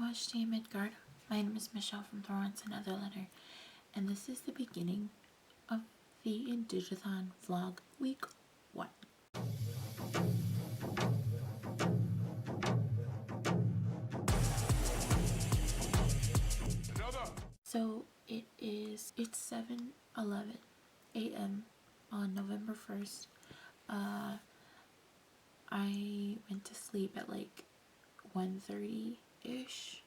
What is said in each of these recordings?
Overachiever Midgard. My name is Michelle from Thor and Another Letter, and this is the beginning of the Indigathon vlog week 1. So it's 7:11 a.m. on November 1st. I went to sleep at like 1:30-ish.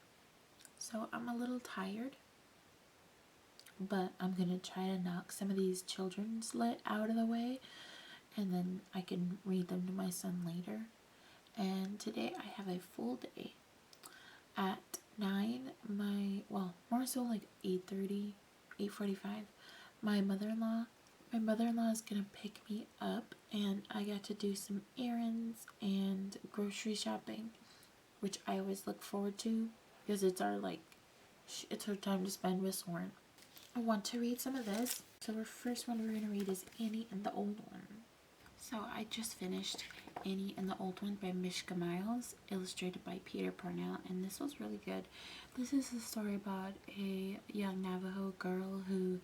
So I'm a little tired, but I'm gonna try to knock some of these children's lit out of the way, and then I can read them to my son later. And today I have a full day. At 9, more so like 8:30, 8:45, my mother-in-law is gonna pick me up, and I got to do some errands and grocery shopping, which I always look forward to because it's her time to spend with Soren. I want to read some of this. So the first one we're going to read is Annie and the Old One. So I just finished Annie and the Old One by Mishka Miles, illustrated by Peter Parnell, and this was really good. This is a story about a young Navajo girl who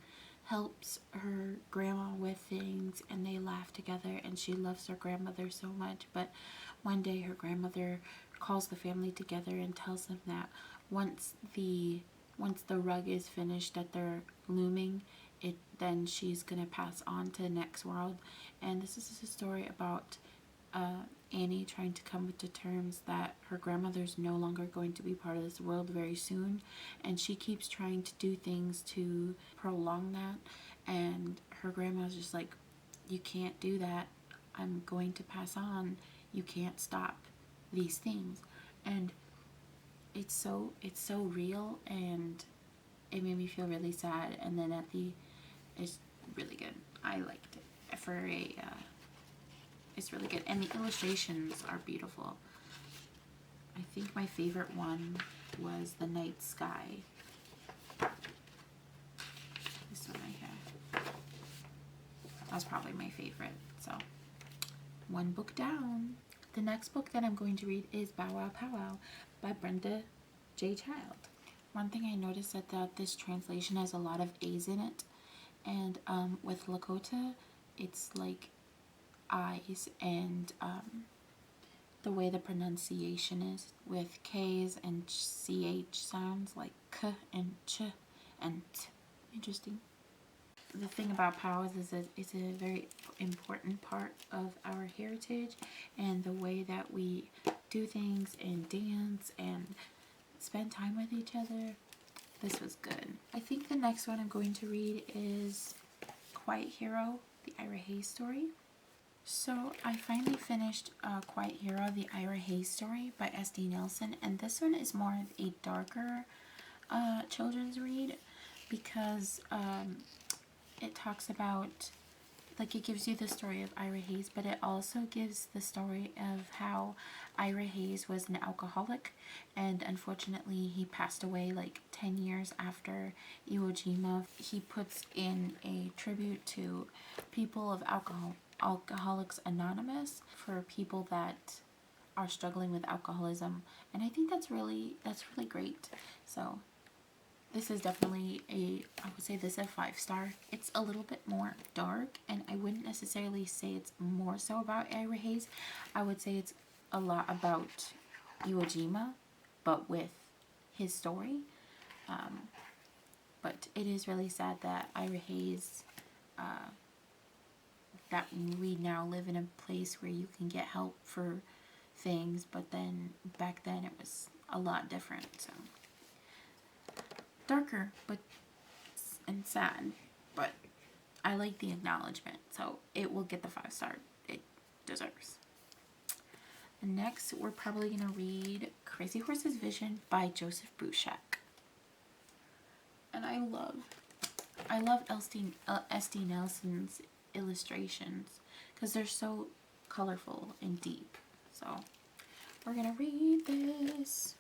helps her grandma with things, and they laugh together, and she loves her grandmother so much. But one day her grandmother calls the family together and tells them that once the rug is finished that they're looming, then she's gonna pass on to the next world. And this is a story about Annie trying to come to terms that her grandmother's no longer going to be part of this world very soon, and she keeps trying to do things to prolong that, and her grandma's just like, you can't do that, I'm going to pass on, you can't stop these things. And it's so real, and it made me feel really sad. And then it's really good. I liked it it's really good, and the illustrations are beautiful. I think my favorite one was the night sky. This one right here. That's probably my favorite. So one book down. The next book that I'm going to read is Bow Wow Powwow by Brenda J. Child. One thing I noticed is that this translation has a lot of A's in it, and with Lakota it's like I's, and the way the pronunciation is with K's and CH sounds like K and Ch and T. Interesting. The thing about powwows is that it's a very important part of our heritage and the way that we do things and dance and spend time with each other. This was good. I think the next one I'm going to read is Quiet Hero, the Ira Hayes story. So I finally finished Quiet Hero, the Ira Hayes story by S.D. Nelson, and this one is more of a darker children's read because it talks about, like, it gives you the story of Ira Hayes, but it also gives the story of how Ira Hayes was an alcoholic, and unfortunately he passed away like 10 years after Iwo Jima. He puts in a tribute to people of Alcoholics Anonymous, for people that are struggling with alcoholism, and I think that's really great. So this is definitely I would say this is a 5-star. It's a little bit more dark, and I wouldn't necessarily say it's more so about Ira Hayes. I would say it's a lot about Iwo Jima, but with his story. But it is really sad that Ira Hayes, that we now live in a place where you can get help for things, but then back then it was a lot different. So darker and sad, but I like the acknowledgement, so it will get the 5-star it deserves. And next we're probably gonna read Crazy Horse's Vision by Joseph Bruchac. And I love S.D. Nelson's illustrations because they're so colorful and deep. So we're gonna read this.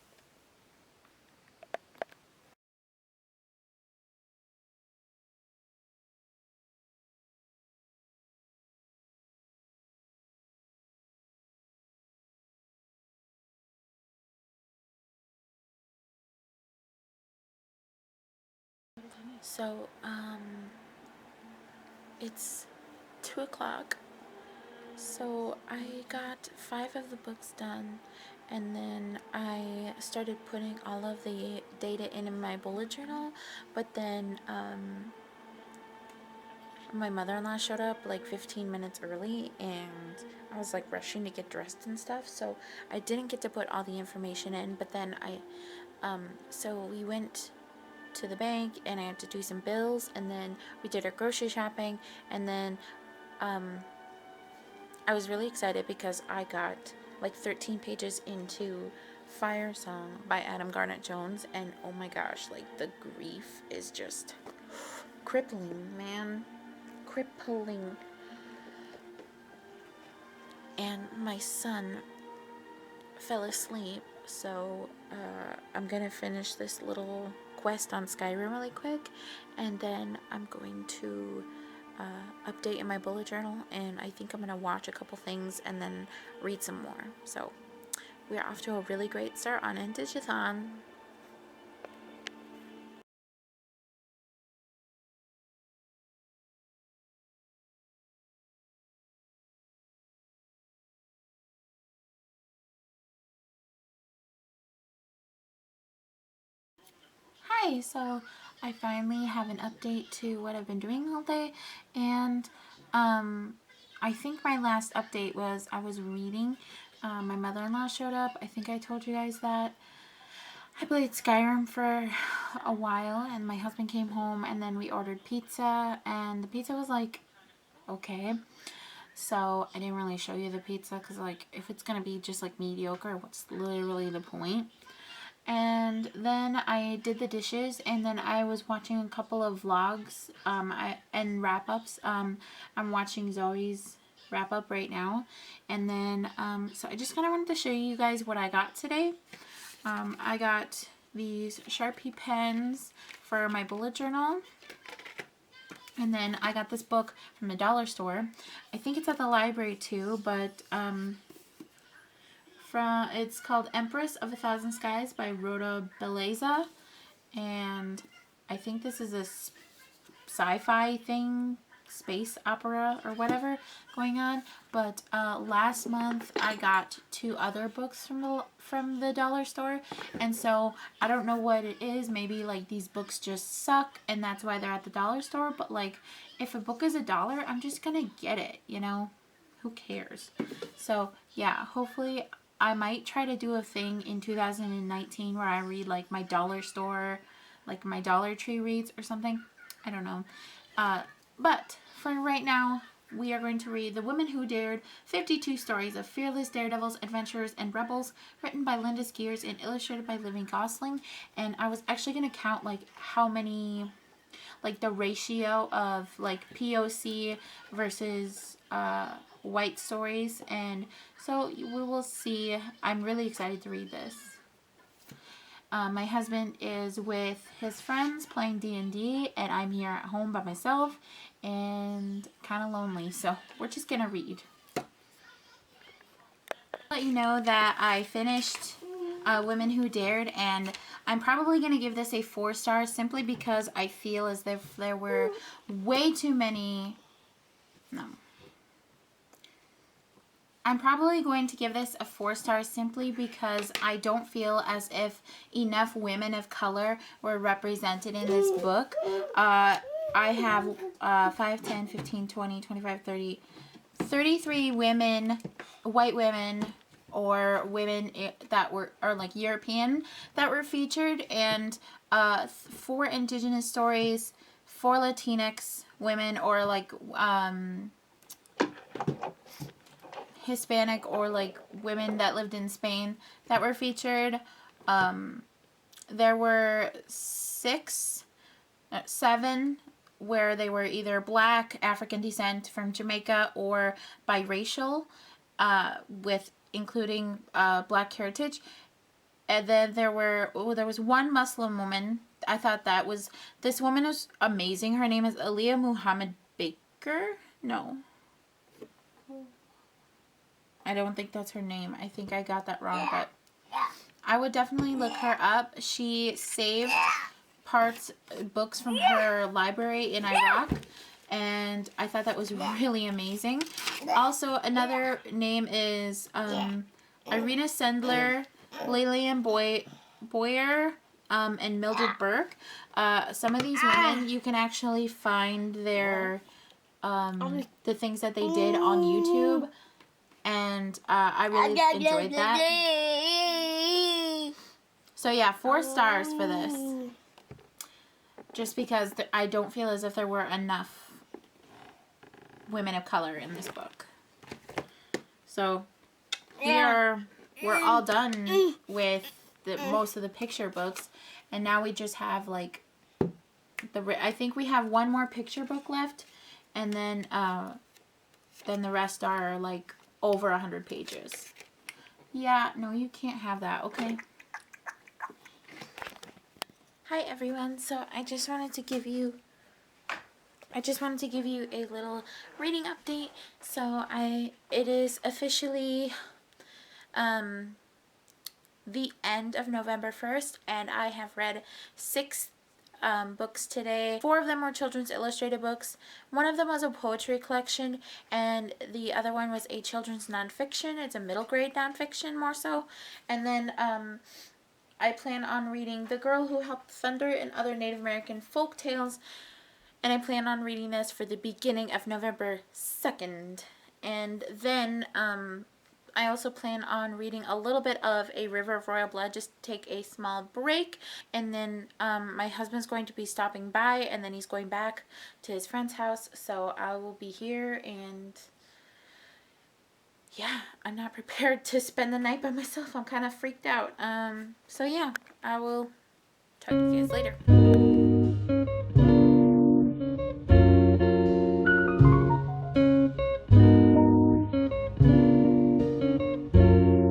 So, it's 2 o'clock. So I got 5 of the books done, and then I started putting all of the data in my bullet journal, but then my mother-in-law showed up like 15 minutes early, and I was like rushing to get dressed and stuff, so I didn't get to put all the information in. But then so we went to the bank, and I had to do some bills, and then we did our grocery shopping, and then I was really excited because I got like 13 pages into Fire Song by Adam Garnett Jones, and oh my gosh, like the grief is just crippling, man. Crippling. And my son fell asleep, so I'm gonna finish this little quest on Skyrim really quick, and then I'm going to update in my bullet journal, and I think I'm gonna watch a couple things and then read some more. So we're off to a really great start on Indigathon. Hi, so I finally have an update to what I've been doing all day, and I think my last update was I was reading. My mother-in-law showed up. I think I told you guys that. I played Skyrim for a while, and my husband came home, and then we ordered pizza, and the pizza was like okay. So I didn't really show you the pizza because like if it's gonna be just like mediocre, what's literally the point? And then I did the dishes, and then I was watching a couple of vlogs and wrap-ups. I'm watching Zoe's wrap-up right now. And then, so I just kind of wanted to show you guys what I got today. I got these Sharpie pens for my bullet journal. And then I got this book from the dollar store. I think it's at the library too, but it's called Empress of a Thousand Skies by Rhoda Beleza, and I think this is a sci-fi thing, space opera or whatever going on. But last month I got 2 other books from the dollar store, and so I don't know what it is. Maybe like these books just suck and that's why they're at the dollar store, but like if a book is $1, I'm just gonna get it, you know? Who cares? So yeah, hopefully I might try to do a thing in 2019 where I read like my dollar store, like my Dollar Tree reads or something. I don't know. But for right now, we are going to read The Women Who Dared, 52 Stories of Fearless Daredevils, Adventurers, and Rebels, written by Linda Skiers and illustrated by Livy Gosling. And I was actually going to count like how many, like the ratio of like POC versus white stories, and so we will see. I'm really excited to read this. My husband is with his friends playing D&D, and I'm here at home by myself and kind of lonely, so we're just gonna read. Let you know that I finished Women Who Dared, and I'm probably going to give this a 4 stars simply because I feel as if there were way too many. No. I'm probably going to give this a 4 stars simply because I don't feel as if enough women of color were represented in this book. I have 5, 10, 15, 20, 25, 30, 33 women, white women, or women that were, or like European, that were featured, and 4 indigenous stories, 4 Latinx women, or like Hispanic or like women that lived in Spain that were featured. There were 7 where they were either black, African descent from Jamaica, or biracial, with including black heritage. And then there was 1 Muslim woman. I thought this woman was amazing. Her name is Aliyah Muhammad Baker. No, I don't think that's her name. I think I got that wrong, but I would definitely look her up. She saved books from her library in Iraq, and I thought that was really amazing. Also, another name is Irina Sendler, Lillian Boyer, and Mildred Burke. Some of these women, you can actually find their the things that they did on YouTube, and I really enjoyed that. So yeah, 4 stars for this. Just because I don't feel as if there were enough women of color in this book. So we're all done with most of the picture books, and now we just have like I think we have one more picture book left, and then the rest are like over 100 pages. Yeah, no, you can't have that, okay? Hi everyone. So I just wanted to give you a little reading update. So it is officially the end of November 1st, and I have read 6 books today. 4 of them were children's illustrated books. One of them was a poetry collection, and the other one was a children's nonfiction. It's a middle grade nonfiction more so. And then I plan on reading The Girl Who Helped Thunder and Other Native American Folk Tales, and I plan on reading this for the beginning of November 2nd. And then I also plan on reading a little bit of A River of Royal Blood, just take a small break, and then my husband's going to be stopping by, and then he's going back to his friend's house, so I will be here, and yeah, I'm not prepared to spend the night by myself. I'm kind of freaked out. So yeah, I will talk to you guys later.